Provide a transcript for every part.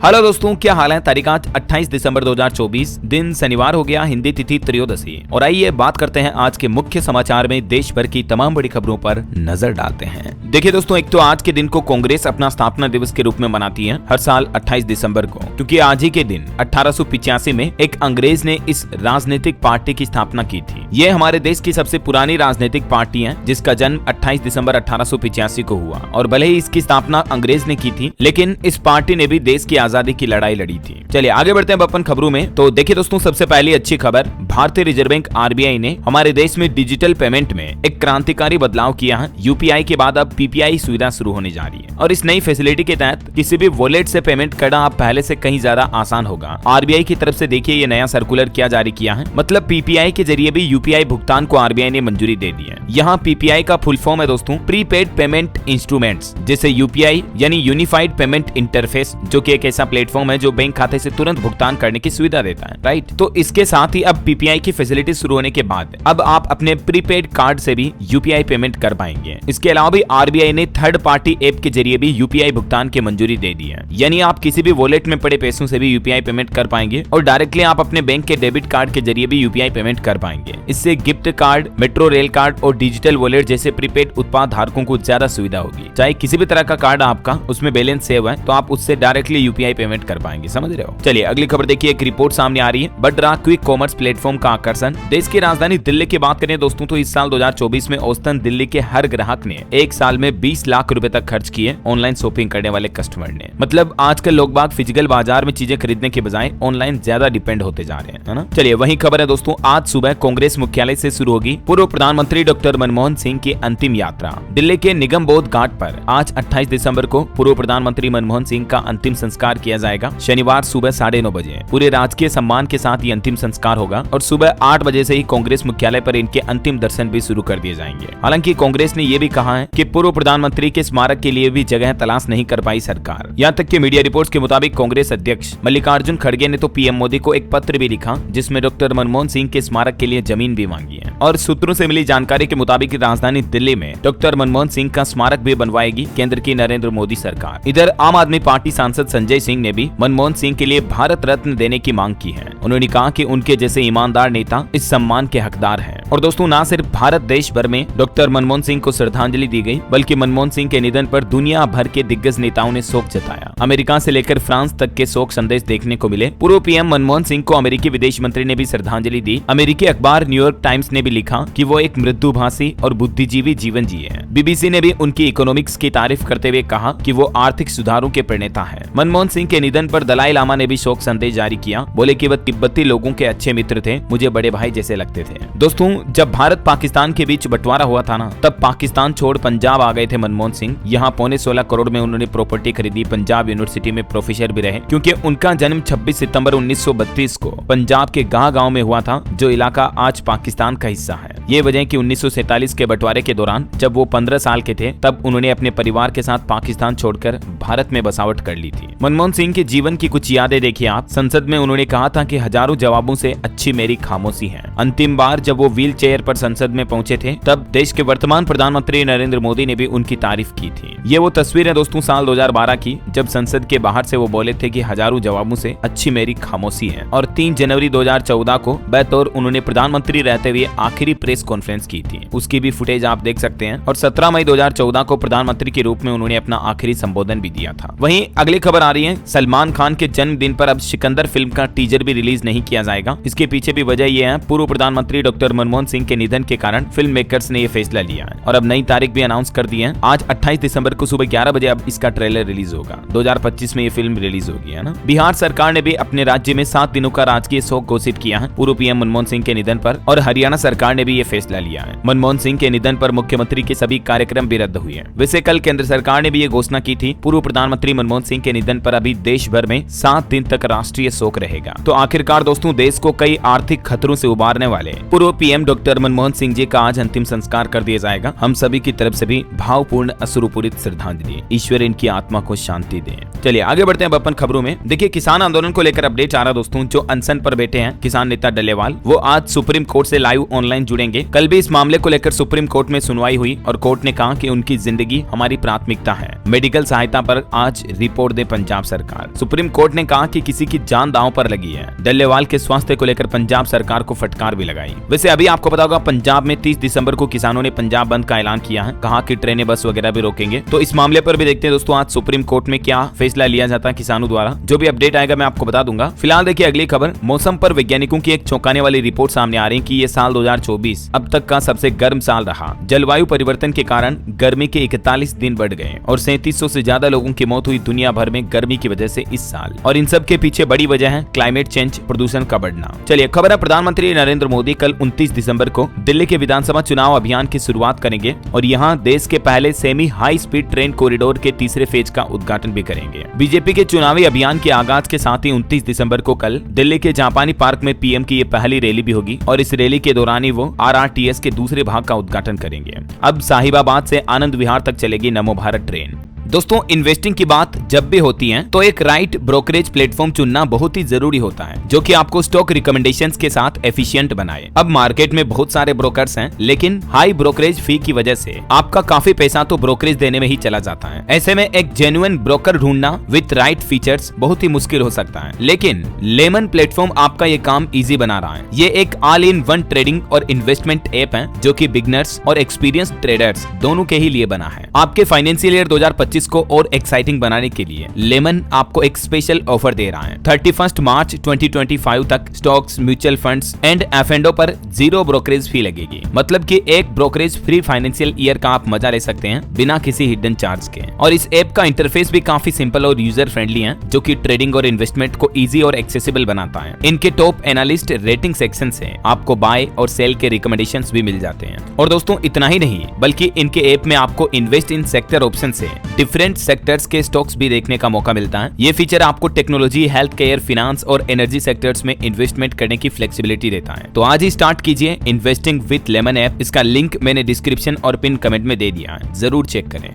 Hello दोस्तों, क्या हाल है। तारीख आज 28 दिसंबर 2024, दिन शनिवार हो गया, हिंदी तिथि त्रयोदशी। और आइए बात करते हैं आज के मुख्य समाचार में देश भर की तमाम बड़ी खबरों पर नजर डालते हैं। देखिए दोस्तों, एक तो आज के दिन को कांग्रेस अपना स्थापना दिवस के रूप में मनाती है हर साल 28 दिसंबर को, क्योंकि आज ही के दिन 1885 में एक अंग्रेज ने इस राजनीतिक पार्टी की स्थापना की थी। ये हमारे देश की सबसे पुरानी राजनीतिक पार्टी है, जिसका जन्म 28 दिसंबर 1885 को हुआ। और भले ही इसकी स्थापना अंग्रेज ने की थी, लेकिन इस पार्टी ने भी देश की आजादी की लड़ाई लड़ी थी। चलिए आगे बढ़ते हैं अपन खबरों में। तो देखिए दोस्तों, सबसे पहली अच्छी खबर, भारतीय रिजर्व बैंक आरबीआई ने हमारे देश में डिजिटल पेमेंट में एक क्रांतिकारी बदलाव किया है। यूपीआई के बाद अब पीपीआई सुविधा शुरू होने जा रही है और इस नई फैसिलिटी के तहत किसी भी वॉलेट से पेमेंट करना अब पहले से कहीं ज्यादा आसान होगा। आरबीआई की तरफ से देखिए ये नया सर्कुलर क्या जारी किया है, मतलब पीपीआई के जरिए भी यूपीआई भुगतान को आरबीआई ने मंजूरी दे दी है। यहाँ पीपीआई का फुल फॉर्म है दोस्तों प्रीपेड पेमेंट इंस्ट्रूमेंट्स, जैसे यूपीआई यानी यूनिफाइड पेमेंट इंटरफेस, जो कि एक ऐसा प्लेटफॉर्म है जो बैंक खाते से तुरंत भुगतान करने की सुविधा देता है, राइट। तो इसके साथ ही अब पीपीआई की फैसिलिटी शुरू होने के बाद अब आप अपने प्रीपेड कार्ड से भी यूपीआई पेमेंट कर पाएंगे। इसके अलावा भी आरबीआई ने थर्ड पार्टी ऐप के जरिए भी यूपीआई भुगतान की मंजूरी दे दी है, यानी आप किसी भी वॉलेट में पड़े पैसों से भी यूपीआई पेमेंट कर पाएंगे और डायरेक्टली आप अपने बैंक के डेबिट कार्ड के जरिए भी यूपीआई पेमेंट कर पाएंगे। इससे gift card, metro rail card और डिजिटल वॉलेट जैसे प्रीपेड उत्पाद धारकों को ज्यादा सुविधा होगी। चाहे किसी भी तरह का कार्ड आपका उसमें बैलेंस सेव है तो आप उससे डायरेक्टली यूपीआई पेमेंट कर पाएंगे, समझ रहे हो। चलिए अगली खबर देखिए, एक रिपोर्ट सामने आ रही है, बढ़ रहा क्विक कॉमर्स प्लेटफॉर्म का आकर्षण। देश की राजधानी दिल्ली की बात करें दोस्तों तो इस साल 2024 में औसतन दिल्ली के हर ग्राहक ने एक साल में 20 लाख रुपए तक खर्च किए ऑनलाइन शॉपिंग करने वाले कस्टमर ने। मतलब आजकल लोग बाग फिजिकल बाजार में चीजें खरीदने के बजाय ऑनलाइन ज्यादा डिपेंड होते जा रहे हैं, है ना। चलिए वही खबर है दोस्तों, आज सुबह कांग्रेस मुख्यालय से शुरू होगी पूर्व प्रधानमंत्री डॉक्टर मनमोहन सिंह की अंतिम यात्रा। दिल्ली के निगम बोध घाट पर आज 28 दिसंबर को पूर्व प्रधानमंत्री मनमोहन सिंह का अंतिम संस्कार किया जाएगा। शनिवार सुबह 9:30 बजे पूरे राजकीय सम्मान के साथ ये अंतिम संस्कार होगा और सुबह 8 बजे से ही कांग्रेस मुख्यालय पर इनके अंतिम दर्शन भी शुरू कर दिए जाएंगे। हालांकि कांग्रेस ने यह भी कहा है कि पूर्व प्रधानमंत्री के स्मारक के लिए भी जगह तलाश नहीं कर पाई सरकार। यहाँ तक कि मीडिया रिपोर्ट्स के मुताबिक कांग्रेस अध्यक्ष मल्लिकार्जुन खड़गे ने तो पीएम मोदी को एक पत्र भी लिखा जिसमें डॉक्टर मनमोहन सिंह के स्मारक के लिए जमीन भी मांगी है। और सूत्रों से मिली जानकारी के मुताबिक राजधानी दिल्ली में डॉक्टर मनमोहन सिंह का स्मारक भी बनवाएगी केंद्र की नरेंद्र मोदी सरकार। इधर आम आदमी पार्टी सांसद संजय सिंह ने भी मनमोहन सिंह के लिए भारत रत्न देने की मांग की है। उन्होंने कहा कि उनके जैसे ईमानदार नेता इस सम्मान के हकदार हैं। और दोस्तों, न सिर्फ भारत देश भर में डॉक्टर मनमोहन सिंह को श्रद्धांजलि दी गई, बल्कि मनमोहन सिंह के निधन पर दुनिया भर के दिग्गज नेताओं ने शोक जताया। अमेरिका से लेकर फ्रांस तक के शोक संदेश देखने को मिले। पूर्व पीएम मनमोहन सिंह को अमेरिकी विदेश मंत्री ने भी श्रद्धांजलि दी। अमेरिकी अखबार न्यूयॉर्क टाइम्स ने भी लिखा कि वो एक मृदुभाषी और बुद्धिजीवी जीवन जिए हैं। बीबीसी ने भी उनकी इकोनॉमिक्स की तारीफ करते हुए कहा कि वो आर्थिक सुधारों के प्रणेता है। मनमोहन सिंह के निधन पर दलाई लामा ने भी शोक संदेश जारी किया। बोले कि वह तिब्बती लोगों के अच्छे मित्र थे, मुझे बड़े भाई जैसे लगते थे। दोस्तों, जब भारत पाकिस्तान के बीच बंटवारा हुआ था ना, तब पाकिस्तान छोड़ पंजाब आ गए थे मनमोहन सिंह। यहाँ 16.25 करोड़ में उन्होंने प्रॉपर्टी खरीदी। पंजाब यूनिवर्सिटी में प्रोफेसर भी रहे, क्योंकि उनका जन्म 26 सितंबर 1932 को पंजाब के गांव में हुआ था, जो इलाका आज पाकिस्तान का हिस्सा है। ये वजह कि 1947 के बंटवारे के दौरान जब वो 15 साल के थे, तब उन्होंने अपने परिवार के साथ पाकिस्तान छोड़कर भारत में बसावट कर ली थी। मनमोहन सिंह के जीवन की कुछ यादें देखिए आप। संसद में उन्होंने कहा था कि हजारों जवाबों से अच्छी मेरी खामोशी है। अंतिम बार जब वो व्हील चेयर पर संसद में पहुंचे थे, तब देश के वर्तमान प्रधानमंत्री नरेंद्र मोदी ने भी उनकी तारीफ की थी। ये वो तस्वीर है दोस्तों साल 2012 की, जब संसद के बाहर से वो बोले थे कि हजारों जवाबों से अच्छी मेरी खामोशी है। और 3 जनवरी 2014 को बतौर उन्होंने प्रधानमंत्री रहते हुए आखिरी प्रेस कॉन्फ्रेंस की थी, उसकी भी फुटेज आप देख सकते हैं। और 17 मई 2014 को प्रधानमंत्री के रूप में उन्होंने अपना आखिरी संबोधन भी दिया था। वहीं अगली खबर आ रही है, सलमान खान के जन्मदिन पर अब सिकंदर फिल्म का टीजर भी रिलीज नहीं किया जाएगा। इसके पीछे भी वजह यह है, पूर्व प्रधानमंत्री डॉक्टर मनमोहन सिंह के निधन के कारण फिल्म मेकर्स ने यह फैसला लिया है और अब नई तारीख भी अनाउंस कर दी है। आज 28 दिसंबर को सुबह 11 बजे अब इसका ट्रेलर रिलीज होगा। 2025 में ये फिल्म रिलीज होगी, है ना। बिहार सरकार ने भी अपने राज्य में 7 दिनों का राजकीय शोक घोषित किया है पूर्व पीएम मनमोहन सिंह के निधन पर, और हरियाणा सरकार ने भी ये फैसला लिया है। मनमोहन सिंह के निधन पर मुख्यमंत्री के सभी कार्यक्रम भी रद्द हुए हैं। वैसे कल केंद्र सरकार ने भी ये घोषणा की थी, पूर्व प्रधानमंत्री मनमोहन सिंह के निधन पर अभी देश भर में 7 दिन तक राष्ट्रीय शोक रहेगा। तो आखिरकार दोस्तों, देश को कई आर्थिक आर्थिक खतरों से उबारने वाले पूर्व पीएम डॉक्टर मनमोहन सिंह जी का आज अंतिम संस्कार कर दिया जाएगा। हम सभी की तरफ से भी भावपूर्ण अश्रुपूरित श्रद्धांजलि। ईश्वर इनकी आत्मा को शांति दे। चलिए आगे बढ़ते हैं अपन खबरों में। देखिए किसान आंदोलन को लेकर अपडेट आ रहा दोस्तों। जो अनशन पर बैठे हैं किसान नेता डल्लेवाल, वो आज सुप्रीम कोर्ट से लाइव ऑनलाइन जुड़ेंगे। कल भी इस मामले को लेकर सुप्रीम कोर्ट में सुनवाई हुई और कोर्ट ने कहा कि उनकी जिंदगी हमारी प्राथमिकता है। मेडिकल सहायता पर आज रिपोर्ट दे पंजाब सरकार। सुप्रीम कोर्ट ने कहा कि किसी की जान दांव पर लगी है। डल्लेवाल के स्वास्थ्य को लेकर पंजाब सरकार को फटकार भी लगाई। वैसे अभी आपको पता होगा पंजाब में 30 दिसंबर को किसानों ने पंजाब बंद का ऐलान किया है। कहा कि ट्रेनें बस वगैरह भी रोकेंगे। तो इस मामले पर भी देखते हैं दोस्तों आज सुप्रीम कोर्ट में क्या फैसला लिया जाता है किसानों द्वारा। जो भी अपडेट आएगा मैं आपको बता दूंगा। फिलहाल देखिए अगली खबर। मौसम पर वैज्ञानिकों की एक चौंकाने वाली रिपोर्ट सामने आ रही है कि ये साल 2024 अब तक का सबसे गर्म साल रहा। जलवायु परिवर्तन के कारण गर्मी के 41 दिन बढ़ गए और 3700 से ज्यादा लोगों की मौत हुई दुनिया भर में गर्मी की वजह से इस साल। और इन सब के पीछे बड़ी वजह है क्लाइमेट चेंज, प्रदूषण का बढ़ना। चलिए खबर है प्रधानमंत्री नरेंद्र मोदी कल 29 दिसंबर को दिल्ली के विधानसभा चुनाव अभियान की शुरुआत करेंगे और यहाँ देश के पहले semi high speed train corridor के तीसरे फेज का उद्घाटन भी करेंगे। बीजेपी के चुनावी अभियान के आगाज के साथ ही 29 दिसंबर को कल दिल्ली के जापानी पार्क में पीएम की ये पहली रैली भी होगी और इस रैली के दौरान ही वो RRTS के दूसरे भाग का उद्घाटन करेंगे। अब साहिबाबाद से आनंद विहार तक चलेगी नमो भारत ट्रेन। दोस्तों इन्वेस्टिंग की बात जब भी होती है तो एक राइट ब्रोकरेज प्लेटफॉर्म चुनना बहुत ही जरूरी होता है जो कि आपको स्टॉक रिकमेंडेशंस के साथ एफिशिएंट बनाए। अब मार्केट में बहुत सारे ब्रोकर्स हैं लेकिन हाई ब्रोकरेज फी की वजह से आपका काफी पैसा तो ब्रोकरेज देने में ही चला जाता है। ऐसे में एक जेन्युइन ब्रोकर ढूंढना विद राइट फीचर्स बहुत ही मुश्किल हो सकता है, लेकिन लेमन प्लेटफॉर्म आपका ये काम इजी बना रहा है। ये एक ऑल इन वन ट्रेडिंग और इन्वेस्टमेंट ऐप है जो कि बिगनर्स और एक्सपीरियंस ट्रेडर्स दोनों के ही लिए बना है। आपके फाइनेंशियल ईयर 2025 को और एक्साइटिंग बनाने के लिए लेमन आपको एक स्पेशल ऑफर दे रहा है। 31 मार्च 2025 तक stocks, mutual funds and F&O पर 0 ब्रोकरेज फी लगेगी। मतलब कि एक ब्रोकरेज फ्री फाइनेंशियल ईयर का आप मजा ले सकते हैं बिना किसी हिडन चार्ज के। और इस ऐप का इंटरफेस भी काफी सिंपल और यूजर फ्रेंडली है जो कि ट्रेडिंग और इन्वेस्टमेंट को इजी और एक्सेसिबल बनाता है। इनके टॉप एनालिस्ट रेटिंग सेक्शन से आपको बाय और सेल के रिकमेंडेशंस भी मिल जाते हैं। और दोस्तों इतना ही नहीं बल्कि इनके ऐप में आपको इन्वेस्ट इन सेक्टर ऑप्शन से डिफरेंट सेक्टर्स के स्टॉक्स भी देखने का मौका मिलता है। ये फीचर आपको टेक्नोलॉजी, हेल्थ केयर, फिनांस और एनर्जी सेक्टर्स में इन्वेस्टमेंट करने की फ्लेक्सिबिलिटी देता है। तो आज ही स्टार्ट कीजिए इन्वेस्टिंग विद लेमन ऐप। इसका लिंक मैंने डिस्क्रिप्शन और पिन कमेंट में दे दिया है, जरूर चेक करें।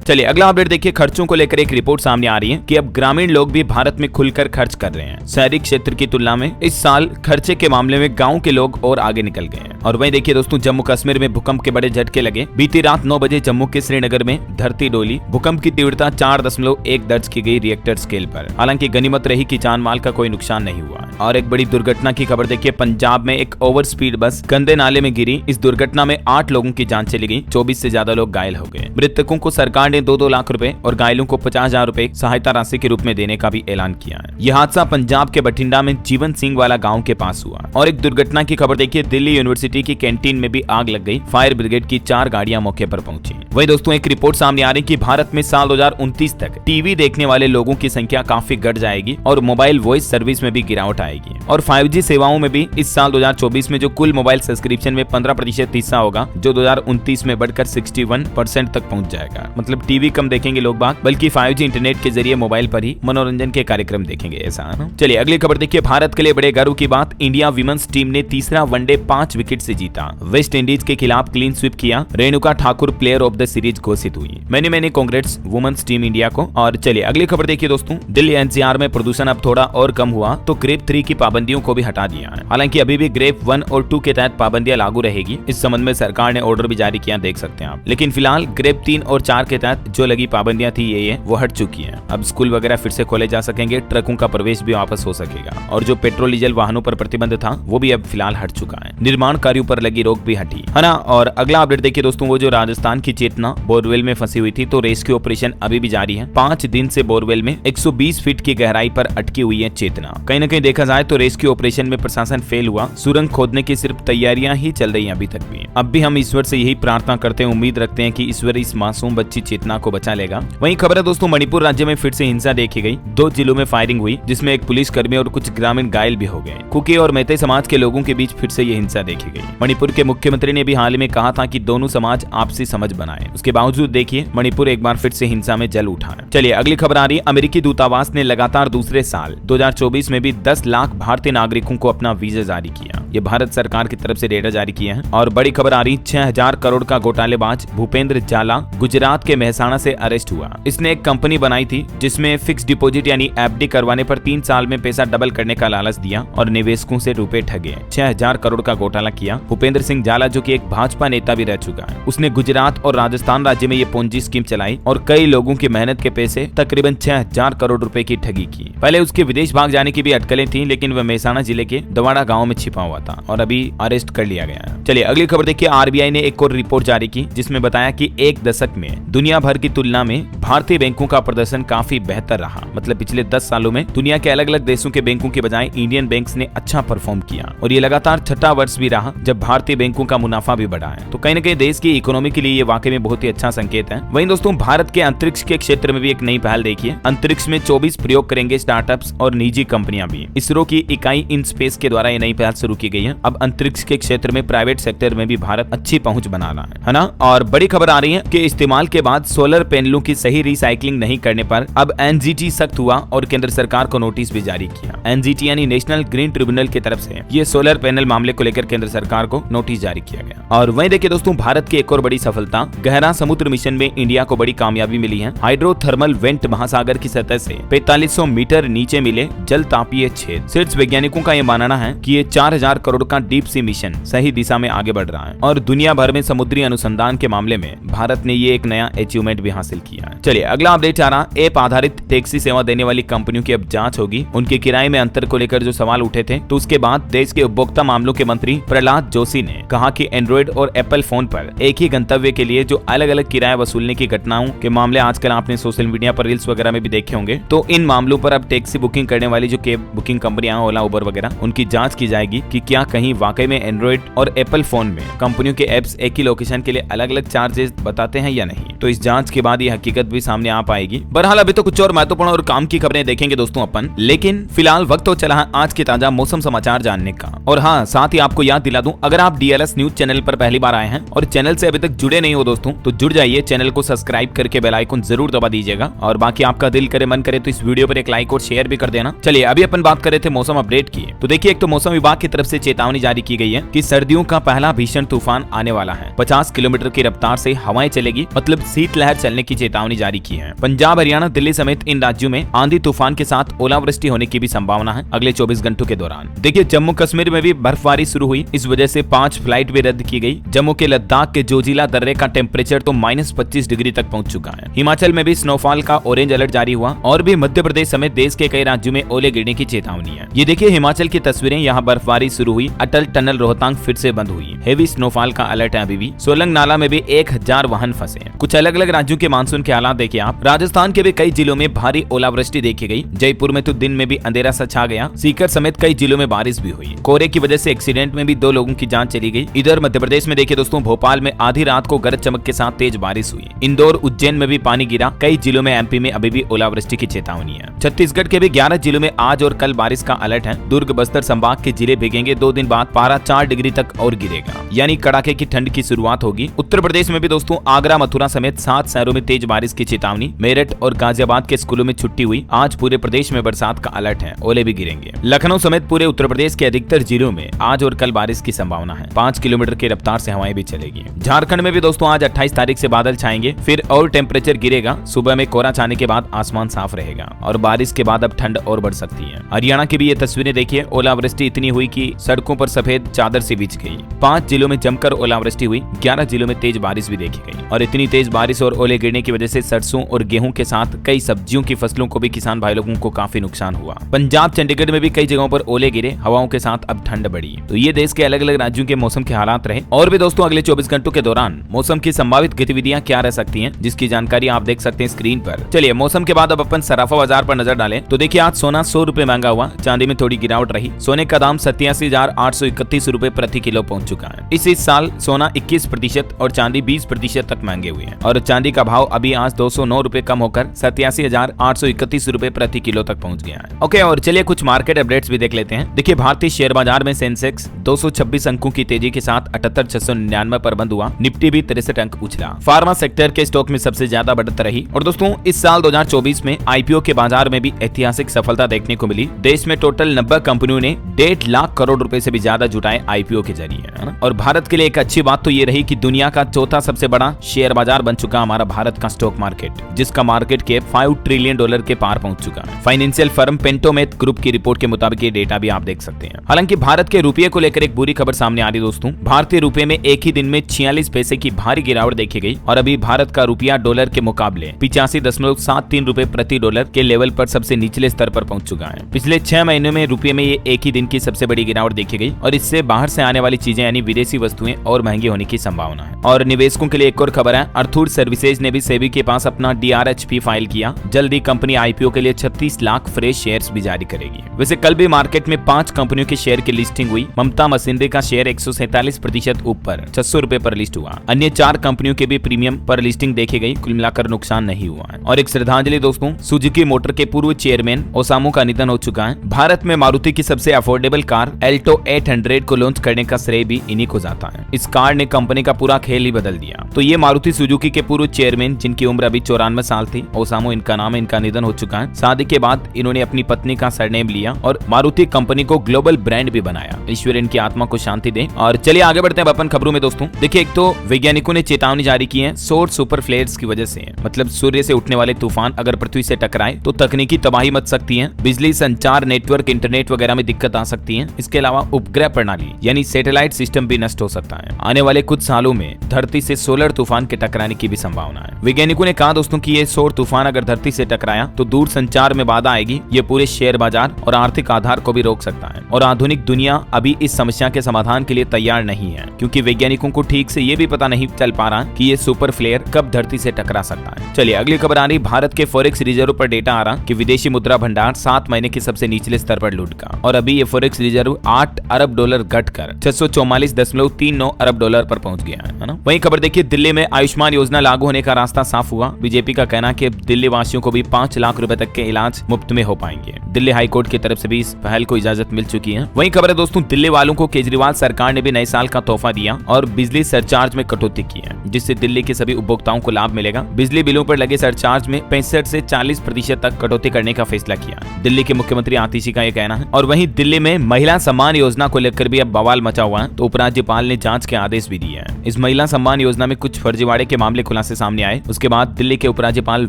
चलिए अगला अपडेट देखिए। खर्चों को लेकर एक रिपोर्ट सामने आ रही है कि अब ग्रामीण लोग भी भारत में खुलकर खर्च कर रहे हैं। शहरी क्षेत्र की तुलना में इस साल खर्चे के मामले में गांव के लोग और आगे निकल गए हैं। और वहीं देखिए दोस्तों जम्मू कश्मीर में भूकंप के बड़े झटके लगे। बीती रात 9 बजे जम्मू के श्रीनगर में धरती डोली। भूकंप की तीव्रता 4.1 दर्ज की गई रिएक्टर स्केल पर। हालांकि गनीमत रही कि जान माल का कोई नुकसान नहीं हुआ। और एक बड़ी दुर्घटना की खबर देखिए। पंजाब में एक ओवर स्पीड बस गंदे नाले में गिरी। इस दुर्घटना में 8 लोगों की जान चली गई, 24 से ज्यादा लोग घायल हो गए। मृतकों को सरकार ने 2-2 लाख रुपए और घायलों को 50,000 रुपए सहायता राशि के रूप में देने का भी ऐलान किया है। यह हादसा पंजाब के बठिंडा में जीवन सिंह वाला गांव के पास हुआ। और एक दुर्घटना की खबर देखिए। दिल्ली यूनिवर्सिटी की कैंटीन में भी आग लग गई। फायर ब्रिगेड की 4 गाड़ियां मौके पर पहुंची। वही दोस्तों एक रिपोर्ट सामने आ रही कि भारत में साल 2029 तक टीवी देखने वाले लोगों की संख्या काफी घट जाएगी और मोबाइल वॉइस सर्विस में भी गिरावट आएगी। और 5G सेवाओं में भी इस साल 2024 में जो कुल मोबाइल सब्सक्रिप्शन में 15% हिस्सा होगा जो 2029 में बढ़कर 61% तक पहुंच जाएगा। मतलब टीवी कम देखेंगे लोग बाग, बल्कि 5G इंटरनेट के जरिए मोबाइल पर ही मनोरंजन के कार्यक्रम देखेंगे। ऐसा है ना। चलिए अगली खबर देखिए। भारत के लिए बड़े गर्व की बात। इंडिया विमेंस टीम ने तीसरा वनडे 5 विकेट से जीता। वेस्ट इंडीज के खिलाफ क्लीन स्वीप किया। Renuka Thakur player of the series घोषित हुई। मैंने कांग्रेट्स वुमेन्स टीम इंडिया को। और चलिए अगली खबर देखिए दोस्तों। दिल्ली NCR में प्रदूषण अब थोड़ा और कम हुआ तो ग्रेप 3 की पाबंदियों को भी हटा दिया है। हालांकि अभी भी ग्रेप 1 और 2 के तहत पाबंदियां लागू रहेगी। इस संबंध में सरकार ने ऑर्डर भी जारी किया, देख सकते हैं आप। लेकिन फिलहाल ग्रेप 3 और 4 के तहत जो लगी पाबंदियां थी ये वो हट चुकी है। अब स्कूल वगैरह फिर से खोले जा सकेंगे। ट्रकों का प्रवेश भी वापस हो सकेगा। और जो पेट्रोल डीजल वाहनों पर प्रतिबंध था वो भी अब फिलहाल हट चुका है। निर्माण कार्यों पर लगी रोक भी हटी है ना। और अगला अपडेट देखिए दोस्तों। वो जो राजस्थान की चेतना बोरवेल में फंसी हुई थी तो रेस्क्यू ऑपरेशन अभी भी जारी है। 5 दिन से बोरवेल में 120 फीट की गहराई पर अटकी हुई है चेतना। कहीं न कहीं देखा जाए तो रेस्क्यू ऑपरेशन में प्रशासन फेल हुआ। सुरंग खोदने की सिर्फ तैयारियां ही चल रही हैं अभी तक भी। अब भी हम ईश्वर से यही प्रार्थना करते हैं, उम्मीद रखते हैं कि ईश्वर इस मासूम बच्ची चेतना को बचा लेगा। वहीं खबर है दोस्तों मणिपुर राज्य में फिर से हिंसा देखी गई। 2 जिलों में फायरिंग हुई जिसमें एक पुलिसकर्मी और कुछ ग्रामीण घायल भी हो गए। कुकी और मैते समाज के लोगों के बीच फिर से ये हिंसा देखी गई। मणिपुर के मुख्यमंत्री ने भी हाल ही में कहा था कि दोनों समाज आपसी समझ बनाए। उसके बावजूद देखिए मणिपुर एक बार फिर से हिंसा में जल उठा है। चलिए अगली खबर आ रही है। अमेरिकी दूतावास ने लगातार दूसरे साल 2024 में भी 10 लाख भारतीय नागरिकों को अपना वीजा जारी किया। ये भारत सरकार की तरफ से डेटा जारी किया है। और बड़ी खबर आ रही 6000 करोड़ का घोटालेबाज भूपेंद्र जाला गुजरात के मेहसाणा से अरेस्ट हुआ। इसने एक कंपनी बनाई थी जिसमें फिक्स डिपॉजिट यानी एफडी करवाने पर 3 साल में पैसा डबल करने का लालच दिया और निवेशकों से रुपए ठगे। 6000 करोड़ का घोटाला किया। भूपेंद्र सिंह जाला जो कि एक भाजपा नेता भी रह चुका है, उसने गुजरात और राजस्थान राज्य में ये पोंजी स्कीम चलाई और कई लोगों की मेहनत के पैसे तकरीबन 6000 करोड़ रुपए की ठगी की। पहले उसके विदेश भाग जाने की भी अटकलें थी, लेकिन वह मेहसाणा जिले के दवाड़ा गांव में छिपा हुआ था और अभी अरेस्ट कर लिया गया है। चलिए अगली खबर देखिए। आरबीआई ने एक और रिपोर्ट जारी की जिसमें बताया कि एक दशक में दुनिया भर की तुलना में भारतीय बैंकों का प्रदर्शन काफी बेहतर रहा। मतलब पिछले 10 सालों में दुनिया के अलग अलग देशों के बैंकों के बजाय इंडियन बैंक्स ने अच्छा परफॉर्म किया और ये लगातार छठा वर्ष भी रहा जब भारतीय बैंकों का मुनाफा भी बढ़ा है। तो कहीं न कहीं देश की इकोनॉमी के लिए ये वाकई में बहुत ही अच्छा संकेत है। वहीं दोस्तों भारत के अंतरिक्ष के क्षेत्र में भी एक नई पहल देखिए। अंतरिक्ष में 24 प्रयोग करेंगे स्टार्टअप्स और निजी कंपनियां भी। इसरो की इकाई इन स्पेस के द्वारा ये नई पहल शुरू की गई है। अब अंतरिक्ष के क्षेत्र में प्राइवेट सेक्टर में भी भारत अच्छी पहुंच बना रहा है ना। और बड़ी खबर आ रही है कि इस्तेमाल के बाद सोलर पैनलों की सही रिसाइकलिंग नहीं करने पर अब एनजीटी सख्त हुआ और केंद्र सरकार को नोटिस भी जारी किया। एनजीटी यानी नेशनल ग्रीन ट्रिब्यूनल की तरफ से ये सोलर पैनल मामले को लेकर केंद्र सरकार को नोटिस जारी किया गया। और वहीं देखिए दोस्तों भारत की एक और बड़ी सफलता, गहरा समुद्र मिशन में इंडिया को बड़ी कामयाबी मिली है। हाइड्रोथर्मल वेंट महासागर की सतह से 4500 मीटर नीचे मिले जल तापीय छेद। शीर्ष वैज्ञानिकों का यह मानना है कि ये 4000 करोड़ का डीप सी मिशन सही दिशा में आगे बढ़ रहा है और दुनिया भर में समुद्री अनुसंधान के मामले में भारत ने ये एक नया अचीवमेंट भी हासिल किया है। चलिए अगला अपडेट आ रहा, ऐप आधारित टैक्सी सेवा देने वाली कंपनियों की अब जांच होगी। उनके किराए में अंतर को लेकर जो सवाल उठे थे, तो उसके बाद देश के उपभोक्ता मामलों के मंत्री प्रहलाद जोशी ने कहा कि एंड्रॉइड और एप्पल फोन पर एक ही गंतव्य के लिए जो अलग अलग किराया वसूलने की घटनाओं के मामले आजकल आपने सोशल मीडिया पर रील्स वगैरह में भी देखे होंगे, तो इन मामलों पर अब टैक्सी बुकिंग करने वाली जो कैब बुकिंग कंपनियां ओला उबर वगैरह, उनकी जांच की जाएगी कि क्या कहीं वाकई में एंड्रॉइड और एप्पल फोन में कंपनियों के एप्स एक ही लोकेशन के लिए अलग अलग चार्जेस बताते हैं या नहीं। तो इस जांच के बाद ये हकीकत भी सामने आ पाएगी। बहरहाल अभी तो कुछ और महत्वपूर्ण और काम की खबरें देखेंगे दोस्तों अपन, लेकिन फिलहाल वक्त हो चला है आज के ताजा मौसम समाचार जानने का। और हाँ, साथ ही आपको याद दिला दूं, अगर आप डीएलएस न्यूज चैनल पर पहली बार आए हैं और चैनल से अभी तक जुड़े नहीं हो दोस्तों, तो जुड़ जाइए, चैनल को सब्सक्राइब करके बेल आइकन जरूर दबा दीजिएगा। और बाकी आपका दिल करे मन करे तो इस वीडियो पर एक लाइक और शेयर भी कर देना। चलिए अभी अपन बात कर रहे थे मौसम अपडेट की, तो देखिए एक तो मौसम विभाग की तरफ से चेतावनी जारी की गई है कि सर्दियों का पहला भीषण तूफान आने वाला है। 50 किलोमीटर की रफ्तार से हवाएं चलेगी, मतलब शीतलहर चलने की चेतावनी जारी की है। पंजाब, हरियाणा, दिल्ली समेत इन राज्यों में आंधी तूफान के साथ ओलावृष्टि होने की भी संभावना है अगले 24 घंटों के दौरान। देखिए जम्मू कश्मीर में भी बर्फबारी शुरू हुई, इस वजह से 5 फ्लाइट भी रद्द की गई। जम्मू के लद्दाख के जोजिला दर्रे का टेम्परेचर तो -25 डिग्री तक पहुंच चुका है। हिमाचल में भी स्नोफॉल का ऑरेंज अलर्ट जारी हुआ और भी मध्य प्रदेश समेत देश के कई राज्यों में ओले गिरने की चेतावनी है। ये देखिए हिमाचल की तस्वीरें, यहाँ बर्फबारी शुरू हुई। अटल टनल रोहतांग फिर से बंद हुई। हेवी स्नोफॉल का अलर्ट है अभी भी। सोलंग नाला में भी 1000 वाहन फंसे। कुछ अलग अलग राज्यों के मानसून के हालात देखिए आप। राजस्थान के भी कई जिलों में भारी ओलावृष्टि देखी गई। जयपुर में तो दिन में भी अंधेरा सा छा गया। सीकर समेत कई जिलों में बारिश भी हुई। कोहरे की वजह से एक्सीडेंट में भी 2 लोगों की जान चली गई। इधर मध्य प्रदेश में देखिए दोस्तों, भोपाल में आधी रात को गरज चमक के साथ तेज बारिश हुई। इंदौर, उज्जैन में भी पानी गिरा। कई जिलों में एमपी में अभी भी ओलावृष्टि की चेतावनी है। छत्तीसगढ़ के भी 11 जिलों में आज और कल बारिश का अलर्ट है। दुर्ग, बस्तर संभाग के जिले भीगेंगे। 2 दिन बाद पारा 4 डिग्री तक और गिरेगा, यानी कड़ाके की ठंड की शुरुआत होगी। उत्तर प्रदेश में भी दोस्तों आगरा, मथुरा समेत 7 शहरों में तेज बारिश की चेतावनी। मेरठ और गाजियाबाद के स्कूलों में छुट्टी हुई। आज पूरे प्रदेश में बरसात का अलर्ट है, ओले भी गिरेंगे। लखनऊ समेत पूरे उत्तर प्रदेश के अधिकतर जिलों में आज और कल बारिश की संभावना है। 5 किलोमीटर की रफ्तार से हवाएं भी चलेगी। झारखंड में भी दोस्तों आज 28 तारीख से बादल छाएंगे, फिर और टेम्परेचर गिरेगा। सुबह में कोहरा छाने के बाद आसमान साफ रहेगा और बारिश के बाद अब ठंड और बढ़ सकती है। हरियाणा की भी ये तस्वीरें देखिए। ओलावृष्टि इतनी हुई कि सड़कों पर सफेद चादर से बिछ गई। 5 जिलों में जमकर ओलावृष्टि हुई। 11 जिलों में तेज बारिश भी देखी गई। और इतनी तेज बारिश और ओले गिरने की वजह से सरसों और गेहूं के साथ कई सब्जियों की फसलों को भी किसान भाई लोगों को काफी नुकसान हुआ। पंजाब, चंडीगढ़ में भी कई जगहों पर ओले गिरे। हवाओं के साथ अब ठंड बढ़ी। तो ये देश के अलग अलग राज्यों के मौसम के हालात रहे। और भी दोस्तों अगले 24 घंटों के दौरान मौसम की संभावित गतिविधियां क्या रह सकती हैं, जिसकी जानकारी आप देख सकते हैं स्क्रीन पर। चलिए मौसम के बाद अब अपन सराफा बाजार पर नजर डालें, तो देखिए आज सोना 100 रुपए महंगा हुआ। चांदी में थोड़ी गिरावट रही। सोने का दाम 87 ₹85,831 प्रति किलो पहुंच चुका है। इस साल सोना 21% और चांदी 20% तक महंगे हुए हैं और चांदी का भाव अभी आज ₹209 कम होकर ₹87,831 प्रति किलो तक पहुंच गया है। ओके, और चलिए कुछ मार्केट अपडेट्स भी देख लेते हैं। देखिए, भारतीय शेयर बाजार में सेंसेक्स 226 अंकों की तेजी के साथ 78,699 पर बंद हुआ। निफ्टी भी 63 अंक उछला। फार्मा सेक्टर के स्टॉक में सबसे ज्यादा बढ़त रही। और दोस्तों, इस साल 2024 में आईपीओ के बाजार में भी ऐतिहासिक सफलता देखने को मिली। देश में टोटल 90 कंपनियों ने 1.5 लाख करोड़ रुपए से भी ज्यादा जुटाए आईपीओ के जरिए। और भारत के लिए एक अच्छी बात तो ये रही कि दुनिया का चौथा सबसे बड़ा शेयर बाजार बन चुका हमारा भारत का स्टॉक मार्केट, जिसका मार्केट कैप $5 ट्रिलियन के पार पहुंच चुका है। फाइनेंशियल फर्म पेंटोमेथ ग्रुप की रिपोर्ट के मुताबिक ये डेटा भी आप देख सकते हैं। हालांकि भारत के रुपये को लेकर एक बुरी खबर सामने आ रही दोस्तों। भारतीय रुपये में एक ही दिन में 46 पैसे की भारी गिरावट देखी गई और अभी भारत का रुपया डॉलर के मुकाबले 85.73 रुपए प्रति डॉलर के लेवल पर सबसे निचले स्तर पर पहुंच चुका है। पिछले 6 महीनों में रुपये में ये एक ही दिन की सबसे बड़ी गिरावट देखी गई और इससे बाहर से आने वाली चीजें यानी विदेशी वस्तुएं और महंगी होने की संभावना है। और निवेशकों के लिए एक और खबर है, अर्थूर सर्विसेज ने भी सेबी के पास अपना DRHP फाइल किया। जल्दी कंपनी आईपीओ के लिए 36 लाख फ्रेश शेयर्स भी जारी करेगी। वैसे कल भी मार्केट में 5 कंपनियों के शेयर की लिस्टिंग हुई। ममता मशीनरी का शेयर 147% ऊपर ₹600 पर लिस्ट हुआ। अन्य 4 कंपनियों के भी प्रीमियम पर लिस्टिंग देखी गई। कुल मिलाकर नुकसान नहीं हुआ है। और एक श्रद्धांजलि दोस्तों, सुजुकी मोटर के पूर्व चेयरमैन ओसामू का निधन हो चुका है। भारत में मारुति की सबसे अफोर्डेबल कार एल्टो 800 को लॉन्च करने का श्रेय भी इन्हीं को जाता है। इस कार ने कंपनी का पूरा खेल ही बदल दिया। तो ये मारुति सुजुकी के पूर्व चेयरमैन, जिनकी उम्र अभी 94 साल थी, ओसामू इनका नाम है, इनका निधन हो चुका है। शादी के बाद इन्होंने अपनी पत्नी का सरनेम लिया और मारुति कंपनी को ग्लोबल ब्रांड भी बनाया। ईश्वर इनकी आत्मा को शांति दे। और चलिए आगे बढ़ते हैं अपन खबरों में दोस्तों। देखिए, एक तो वैज्ञानिकों ने चेतावनी जारी की है सौर सुपर फ्लेयर्स की वजह से, मतलब सूर्य से उठने वाले तूफान अगर पृथ्वी से टकराए तो तकनीकी तबाही मच सकती है। बिजली, संचार, नेटवर्क, इंटरनेट वगैरह में दिक्कत आ सकती है। इसके अलावा उपग्रह प्रणाली यानी सैटेलाइट सिस्टम भी नष्ट हो सकता है। आने वाले कुछ सालों में धरती से सोलर तूफान के टकराने की भी संभावना है। वैज्ञानिकों ने कहा दोस्तों कि ये सौर तूफान अगर धरती से टकराया तो दूर संचार में बाधा आएगी। ये पूरे शेयर बाजार और आर्थिक आधार को भी रोक सकता है। और आधुनिक दुनिया अभी इस समस्या के समाधान के लिए तैयार नहीं है, क्योंकि वैज्ञानिकों को ठीक से ये भी पता नहीं चल पा रहा कि ये सुपर फ्लेयर कब धरती से टकरा सकता है। चलिए अगली खबर आ रही, भारत के फॉरेक्स रिजर्व पर डेटा आ रहा कि विदेशी मुद्रा भंडार 7 महीने के सबसे निचले स्तर पर लुढ़का और अभी ये फॉरेक्स रिजर्व $8 अरब घटकर $644.39 अरब पर पहुंच गया है ना। वहीं खबर देखिए, दिल्ली में आयुष्मान योजना लागू होने का रास्ता साफ हुआ। बीजेपी का कहना कि दिल्ली वासियों को भी 5 लाख रुपए तक के इलाज मुफ्त में हो पाएंगे। दिल्ली हाईकोर्ट की तरफ से भी इस पहल को इजाजत मिल चुकी है। वहीं खबर है दोस्तों, दिल्ली वालों को केजरीवाल सरकार ने भी नए साल का तोहफा दिया और बिजली सरचार्ज में कटौती की है, जिससे दिल्ली के सभी उपभोक्ताओं को लाभ मिलेगा। बिजली बिलों पर लगे सरचार्ज में 65 से 40% तक कटौती करने का फैसला किया दिल्ली के मुख्यमंत्री आतिशी का यह कहना है। और वहीं दिल्ली में महिला सम्मान योजना को लेकर भी अब बवाल मचा हुआ है, तो उपराज्यपाल ने जांच के आदेश भी दिए हैं। इस महिला सम्मान योजना में कुछ फर्जीवाड़े के मामले खुलासे सामने आए। उसके बाद दिल्ली के उपराज्यपाल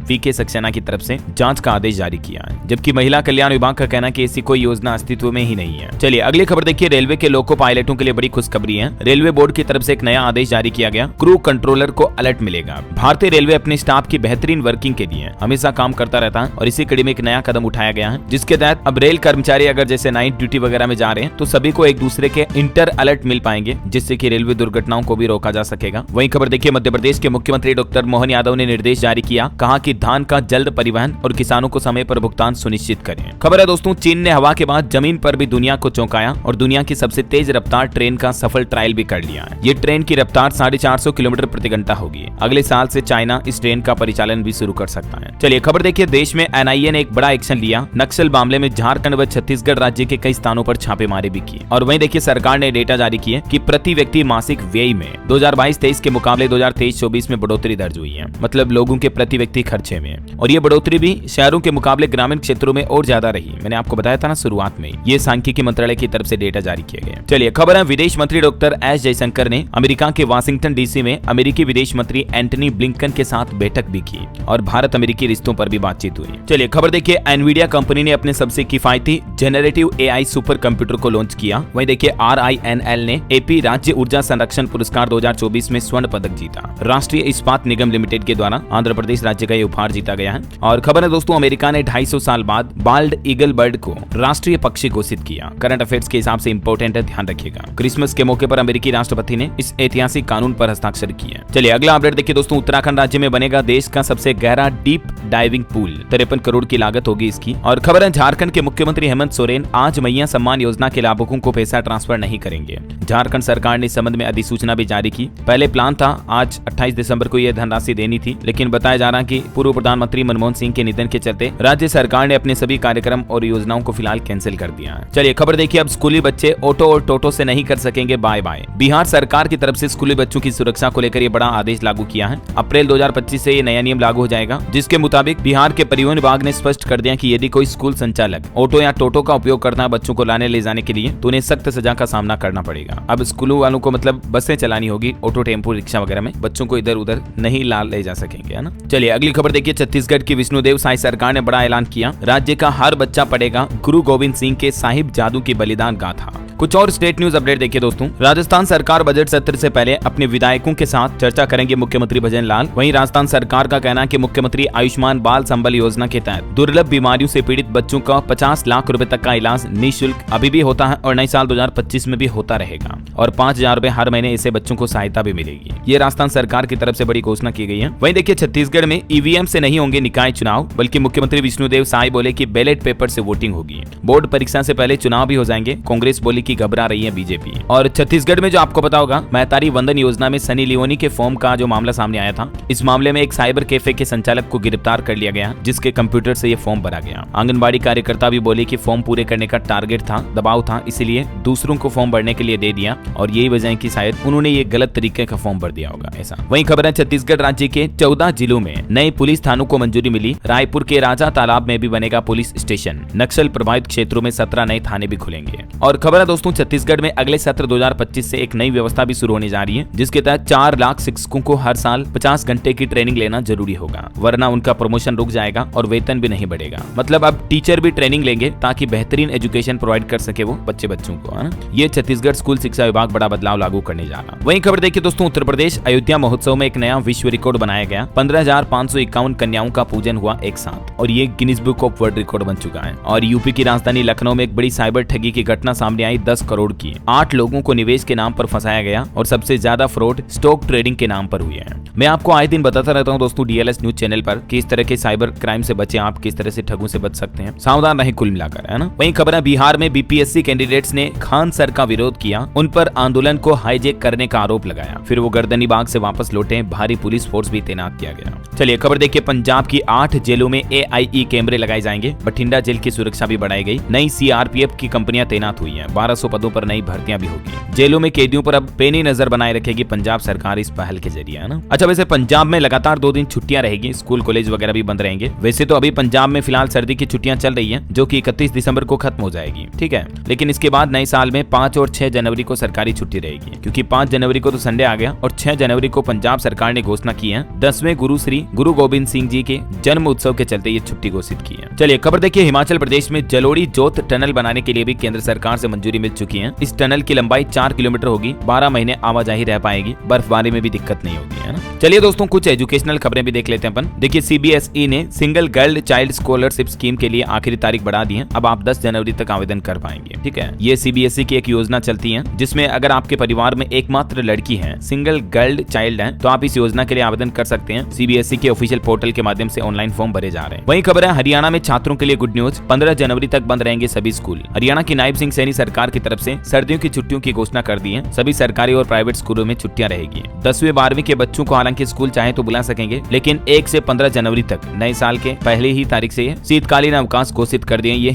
VK सक्सेना की तरफ से जांच का आदेश जारी किया है, जबकि महिला कल्याण विभाग का कहना है कि ऐसी कोई योजना अस्तित्व में ही नहीं है। चलिए अगली खबर देखिए, रेलवे के लोको पायलटों के लिए बड़ी खुशखबरी है। रेलवे बोर्ड की तरफ से एक नया आदेश जारी किया गया। क्रू कंट्रोलर को अलर्ट मिलेगा। भारतीय रेलवे अपने स्टाफ की बेहतरीन वर्किंग के लिए हमेशा काम करता रहता है और इसी कड़ी में एक नया कदम उठाया गया है, जिसके तहत अब रेल कर्मचारी अगर जैसे नाइट ड्यूटी वगैरह में जा रहे हैं तो सभी को एक दूसरे के इंटर अलर्ट मिल पाएंगे, जिससे कि रेलवे दुर्घटनाओं को भी रोका जा सकेगा। वहीं खबर देखिए, मध्य प्रदेश के मुख्यमंत्री डॉक्टर मोहन यादव ने निर्देश जारी किया, कहा कि धान का जल्द परिवहन और किसानों को समय पर भुगतान सुनिश्चित करें। खबर है दोस्तों, चीन ने हवा के बाद जमीन पर भी दुनिया को चौंकाया और दुनिया की सबसे तेज रफ्तार ट्रेन का सफल ट्रायल भी कर लिया है। ये ट्रेन की रफ्तार 450 किलोमीटर प्रति घंटा होगी। अगले साल से चाइना इस ट्रेन का परिचालन भी शुरू कर सकता है। चलिए खबर देखिए, देश में NIA ने एक बड़ा एक्शन लिया। नक्सल मामले में झारखंड व छत्तीसगढ़ राज्य के कई स्थानों पर छापेमारी भी की। और वहीं देखिए, सरकार ने डेटा जारी की है कि प्रति व्यक्ति मासिक व्यय में 2022-23 के मुकाबले 2023-24 में बढ़ोतरी दर्ज हुई है, मतलब लोगों के प्रति व्यक्ति खर्चे में। और ये बढ़ोतरी भी शहरों के मुकाबले ग्रामीण क्षेत्रों में और ज्यादा रही। मैंने आपको बताया था ना शुरुआत में, ये सांख्यिकी मंत्रालय की तरफ से डेटा जारी किया गया। चलिए खबर है, विदेश मंत्री डॉक्टर S जयशंकर ने अमेरिका के वाशिंगटन DC में अमेरिकी विदेश मंत्री एंटनी ब्लिंकन के साथ बैठक भी की और भारत अमेरिकी रिश्तों पर भी बातचीत हुई। चलिए खबर देखिए, एनवीडिया कंपनी ने अपने सबसे किफायती जेनरेटिव AI सुपर कंप्यूटर को लॉन्च किया। वहीं देखिए, RINL ने AP राज्य ऊर्जा संरक्षण पुरस्कार 2024 में स्वर्ण पदक जीता। राष्ट्रीय इस्पात निगम लिमिटेड के द्वारा आंध्र प्रदेश राज्य का ये उपहार जीता गया है। और खबर है दोस्तों, अमेरिका ने 250 साल बाद बाल्ड ईगल बर्ड को राष्ट्रीय पक्षी घोषित किया। करंट अफेयर्स के हिसाब से इंपोर्टेंट है, ध्यान रखिएगा। क्रिसमस के मौके पर अमेरिकी राष्ट्रपति ने इस ऐतिहासिक कानून पर हस्ताक्षर किया। चलिए अगला अपडेट देखिए दोस्तों, उत्तराखंड राज्य में बनेगा देश का सबसे गहरा डीप डाइविंग पूल। 53 करोड़ की लागत होगी इसकी। और खबर है, झारखंड के मुख्यमंत्री हेमंत सोरेन आज मैया सम्मान योजना के लाभ लाभुकों को पैसा ट्रांसफर नहीं करेंगे। झारखंड सरकार ने इस संबंध में अधिसूचना भी जारी की। पहले प्लान था आज 28 दिसंबर को यह धनराशि देनी थी, लेकिन बताया जा रहा कि पूर्व प्रधानमंत्री मनमोहन सिंह के निधन के चलते राज्य सरकार ने अपने सभी कार्यक्रम और योजनाओं को फिलहाल कैंसिल कर दिया है। चलिए खबर देखिए, अब स्कूली बच्चे ऑटो और टोटो से नहीं कर सकेंगे बाय बाय। बिहार सरकार की तरफ से स्कूली बच्चों की सुरक्षा को लेकर यह बड़ा आदेश लागू किया है। अप्रैल 2025 से ये नया नियम लागू हो जाएगा, जिसके मुताबिक बिहार के परिवहन विभाग ने स्पष्ट कर दिया कि यदि कोई स्कूल संचालक ऑटो या टोटो का उपयोग करता है बच्चों को लाने ले जाने के लिए, तो उन्हें सख्त सजा का सामना करना पड़ेगा। अब स्कूलों वालों को मतलब बसें चलानी होगी, ऑटो, टेम्पो, रिक्शा वगैरह में बच्चों को इधर उधर नहीं ले जा सकेंगे, है ना। चलिए अगली खबर देखिए, छत्तीसगढ़ की विष्णुदेव साई सरकार ने बड़ा ऐलान किया। राज्य का हर बच्चा पढ़ेगा गुरु गोविंद सिंह के साहिब जादू की बलिदान गाथा। कुछ और स्टेट न्यूज अपडेट देखिए दोस्तों। राजस्थान सरकार बजट सत्र से पहले अपने विधायकों के साथ चर्चा करेंगे मुख्यमंत्री भजन लाल। वहीं राजस्थान सरकार का कहना है कि मुख्यमंत्री आयुष्मान बाल संबल योजना के तहत दुर्लभ बीमारियों से पीड़ित बच्चों का 50 लाख रुपए तक का इलाज निःशुल्क अभी भी होता है और नए साल 2025 में भी होता रहेगा और 5,000 रुपए हर महीने ऐसे बच्चों को सहायता भी मिलेगी। ये राजस्थान सरकार की तरफ से बड़ी घोषणा की गई है। वहीं देखिए छत्तीसगढ़ में ईवीएम से नहीं होंगे निकाय चुनाव, बल्कि मुख्यमंत्री विष्णुदेव साई बोले कि बैलेट पेपर से वोटिंग होगी। बोर्ड परीक्षा से पहले चुनाव भी हो जाएंगे। कांग्रेस बोली कि घबरा रही है बीजेपी। और छत्तीसगढ़ में जो आपको पता होगा, महतारी वंदन योजना में सनी लियोनी के फॉर्म का जो मामला सामने आया था, इस मामले में एक साइबर कैफे के संचालक को गिरफ्तार कर लिया गया, जिसके कंप्यूटर से ये फॉर्म भरा गया। आंगनबाड़ी कार्यकर्ता भी बोले कि फॉर्म पूरे करने का टारगेट था, दबाव था, इसलिए दूसरों को फॉर्म भरने के लिए दे दिया और यही वजह है कि शायद उन्होंने ये गलत तरीके का फॉर्म भर दिया होगा ऐसा। वहीं खबर है छत्तीसगढ़ राज्य के 14 जिलों में नए पुलिस थानों को मंजूरी मिली। रायपुर के राजा तालाब में भी बनेगा पुलिस स्टेशन। नक्सल प्रभावित क्षेत्रों में 17 नए थाने भी खुलेंगे। और खबर है दोस्तों, छत्तीसगढ़ में अगले सत्र 2025 से एक नई व्यवस्था भी शुरू होने जा रही है, जिसके तहत 4 लाख शिक्षकों को हर साल 50 घंटे की ट्रेनिंग लेना जरूरी होगा, वरना उनका प्रमोशन रुक जाएगा और वेतन भी नहीं बढ़ेगा। मतलब अब टीचर भी ट्रेनिंग लेंगे ताकि बेहतरीन एजुकेशन प्रोवाइड कर सके वो बच्चों को, है ना। ये छत्तीसगढ़ स्कूल शिक्षा विभाग बड़ा बदलाव लागू करने जा रहा है। वहीं खबर देखिए दोस्तों, उत्तर प्रदेश अयोध्या महोत्सव में एक नया विश्व रिकॉर्ड बनाया गया। 15,551 कन्याओं का पूजन हुआ एक साथ और ये Guinness book of world record बन चुका है। और यूपी की राजधानी लखनऊ में एक बड़ी साइबर ठगी की घटना सामने आई। 10 करोड़ की 8 लोगों को निवेश के नाम पर फंसाया गया और सबसे ज्यादा फ्रॉड स्टॉक ट्रेडिंग के नाम पर हुई है। मैं आपको आए दिन बताता रहता हूं दोस्तों डीएलएस न्यूज चैनल पर कि इस तरह के साइबर क्राइम से बचे, आप किस तरह से ठगों से बच सकते हैं। सावधान रहें कुल मिलाकर, है ना। वहीं खबर है बिहार में बीपीएससी कैंडिडेट्स ने खान सर का विरोध किया। उन पर आंदोलन को हाईजैक करने का आरोप लगाया, फिर वो गर्दनी बाग से वापस लौटे। भारी पुलिस फोर्स भी तैनात किया गया। चलिए खबर देखिए, पंजाब की 8 जेलों में AIE कैमरे लगाए जाएंगे। बठिंडा जेल की सुरक्षा भी बढ़ाई गई। नई CRPF की कंपनियां तैनात हुई हैं। 1200 पदों पर नई भर्तियां भी होगी। जेलों में कैदियों पर अब पैनी नजर बनाए रखेगी पंजाब सरकार इस पहल के जरिए, है ना। अच्छा, वैसे पंजाब में लगातार 2 दिन छुट्टियां रहेगी। स्कूल कॉलेज वगैरह भी बंद रहेंगे। वैसे तो अभी पंजाब में फिलहाल सर्दी की छुट्टियां चल रही है, जो कि 31 दिसंबर को खत्म हो जाएगी, ठीक है। लेकिन इसके बाद नए साल में 5 और 6 जनवरी को सरकारी छुट्टी रहेगी, क्योंकि 5 जनवरी को तो संडे आ गया और 6 जनवरी को पंजाब सरकार ने घोषणा की है 10वें गुरु श्री गुरु गोविंद सिंह जी के जन्म उत्सव के चलते ये छुट्टी घोषित की है। चलिए खबर देखिए, हिमाचल प्रदेश में जलोड़ी जोत टनल बनाने के लिए भी केंद्र सरकार से मंजूरी मिल चुकी है। इस टनल की लंबाई 4 किलोमीटर होगी। 12 महीने आवाजाही रह पाएगी। बर्फबारी में भी दिक्कत नहीं होगी, है ना। चलिए दोस्तों, कुछ एजुकेशनल खबरें भी देख लेते हैं अपन। देखिए, CBSE ने single girl child scholarship scheme के लिए आखिरी तारीख बढ़ा दी है। अब आप 10 जनवरी तक आवेदन कर पाएंगे, ठीक है। ये CBSE की एक योजना चलती है, जिसमें अगर आपके परिवार में एकमात्र लड़की है, सिंगल गर्ल चाइल्ड है, तो आप इस योजना के लिए आवेदन कर सकते हैं। CBSE के ऑफिशियल पोर्टल के माध्यम से ऑनलाइन फॉर्म भरे जा रहे हैं। वहीं खबर है हरियाणा में छात्रों के लिए गुड न्यूज। 15 जनवरी तक बंद रहेंगे सभी स्कूल। हरियाणा की नायब सिंह सैनी सरकार की तरफ से सर्दियों की छुट्टियों की घोषणा कर दी है। सभी सरकारी और प्राइवेट स्कूलों में छुट्टियां रहेगी। 10वीं 12वीं के बच्चों को हालांकि स्कूल चाहे तो बुला सकेंगे, लेकिन 1 से 15 जनवरी तक नए साल के पहले ही तारीख से शीतकालीन अवकाश घोषित कर दिए ये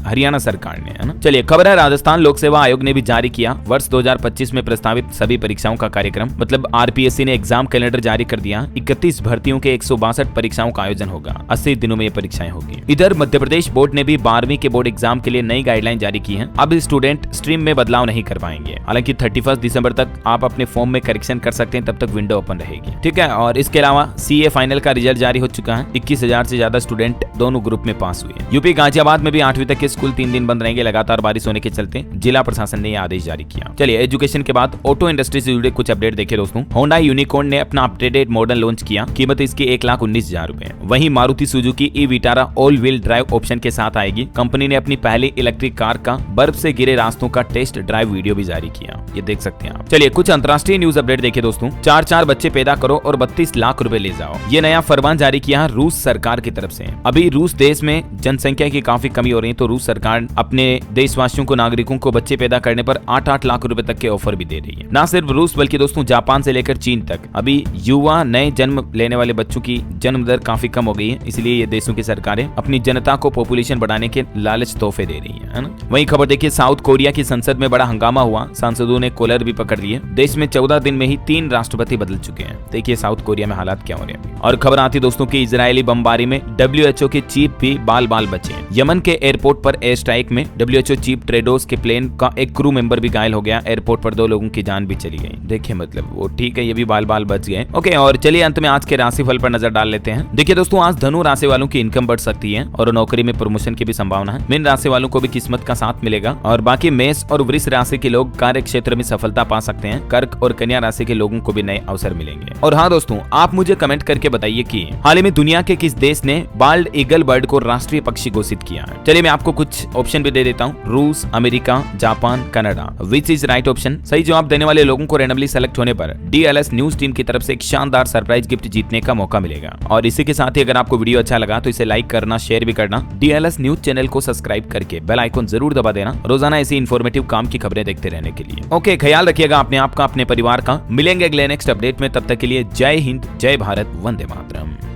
हरियाणा सरकार ने, है ना। चलिए खबर है राजस्थान लोक सेवा आयोग ने भी जारी किया वर्ष 2025 में प्रस्तावित सभी परीक्षाओं का कार्यक्रम। मतलब RPSC ने एग्जाम कैलेंडर जारी कर दिया। 31 भर्तियों के 162 परीक्षाओं का आयोजन होगा। 80 दिनों में ये परीक्षाएं होगी। इधर मध्य प्रदेश बोर्ड ने भी 12वीं के बोर्ड एग्जाम के लिए नई गाइडलाइन जारी की है। अब स्टूडेंट स्ट्रीम में बदलाव नहीं कर पाएंगे। हालांकि 31 दिसंबर तक आप अपने फॉर्म में करेक्शन कर सकते हैं, तब तक विंडो ओपन रहेगी, ठीक है। और इसके अलावा CA फाइनल का रिजल्ट जारी हो चुका है। 21,000 से ज्यादा स्टूडेंट दोनों ग्रुप में पास हुए। यूपी गाजियाबाद में भी 8वीं तक के स्कूल 3 दिन बंद रहेंगे। लगातार बारिश होने के चलते जिला प्रशासन ने यह आदेश जारी किया। चलिए एजुकेशन के बाद ऑटो इंडस्ट्री से जुड़े कुछ अपडेट देखिए दोस्तों। होंडा यूनिकॉर्न ने अपना अपडेटेड मॉडल लॉन्च किया। कीमत इसकी 1,19,000 रुपए। वहीं Maruti Suzuki e Vitara all wheel drive option के साथ आएगी। कंपनी ने अपनी पहली इलेक्ट्रिक कार का बर्फ से गिरे रास्तों का टेस्ट ड्राइव वीडियो भी जारी किया, ये देख सकते हैं आप। चलिए कुछ अंतर्राष्ट्रीय न्यूज अपडेट देखिए दोस्तों। 4 बच्चे पैदा करो और 32 लाख रुपए ले जाओ, ये नया फरमान जारी किया रूस सरकार की तरफ से। अभी रूस देश में जनसंख्या की काफी कमी हो रही है, तो रूस सरकार अपने देशवासियों को, नागरिकों को बच्चे पैदा करने पर 8-8 लाख रुपए तक के ऑफर भी दे रही है। न सिर्फ रूस बल्कि दोस्तों जापान से लेकर चीन तक अभी युवा नए जन्म लेने वाले बच्चों की जन्म दर काफी कम हो गई है, इसलिए ये देशों की सरकारें अपनी जनता को पॉपुलेशन बढ़ाने के लालच तोहफे दे रही है ना। वहीं खबर देखिए, साउथ कोरिया की संसद में बड़ा हंगामा हुआ, सांसदों ने कॉलर भी पकड़ लिए। देश में 14 दिन में ही 3 राष्ट्रपति बदल चुके हैं। देखिए साउथ कोरिया में हालात क्या हो रहे हैं। और खबर आती दोस्तों की इजरायली बमबारी में WHO के चीफ भी बाल बचे। यमन के एयरपोर्ट पर एयर स्ट्राइक में WHO चीफ ट्रेडोस के प्लेन का एक क्रू मेंबर भी घायल हो गया। एयरपोर्ट पर 2 लोगों की जान भी चली गई। देखिए मतलब वो ठीक है, ये भी बाल बच गए। ओके, और चलिए अंत में आज के राशिफल पर नजर डाल लेते हैं। देखिए दोस्तों, आज धनु राशि वालों की इनकम बढ़ सकती है और नौकरी में प्रमोशन की भी संभावना है। मीन राशि वालों को भी किस्मत का साथ मिलेगा और बाकी मेष और वृष राशि के लोग कार्य क्षेत्र में सफलता पा सकते हैं। कर्क और कन्या राशि के लोगों को भी नए अवसर मिलेंगे। और हाँ दोस्तों, आप मुझे कमेंट करके बताइए कि हाल ही में दुनिया के किस देश ने बाल्ड ईगल बर्ड को राष्ट्रीय पक्षी घोषित किया है। चलिए मैं आपको कुछ ऑप्शन भी दे देता हूँ। रूस, America, Japan, Canada. Which is right option? सही जवाब देने वाले लोगों को रैंडमली सेलेक्ट होने पर DLS न्यूज टीम की तरफ से एक शानदार सरप्राइज गिफ्ट जीतने का मौका मिलेगा। और इसी के साथ ही अगर आपको वीडियो अच्छा लगा तो इसे लाइक करना, शेयर भी करना। DLS न्यूज चैनल को सब्सक्राइब करके बेल आइकन जरूर दबा देना, रोजाना ऐसी इन्फॉर्मेटिव काम की खबरें देखते रहने के लिए। ओके, ख्याल रखिएगा अपने आप का, अपने परिवार का। मिलेंगे अगले नेक्स्ट अपडेट में, तब तक के लिए जय हिंद, जय भारत, वंदे मातरम।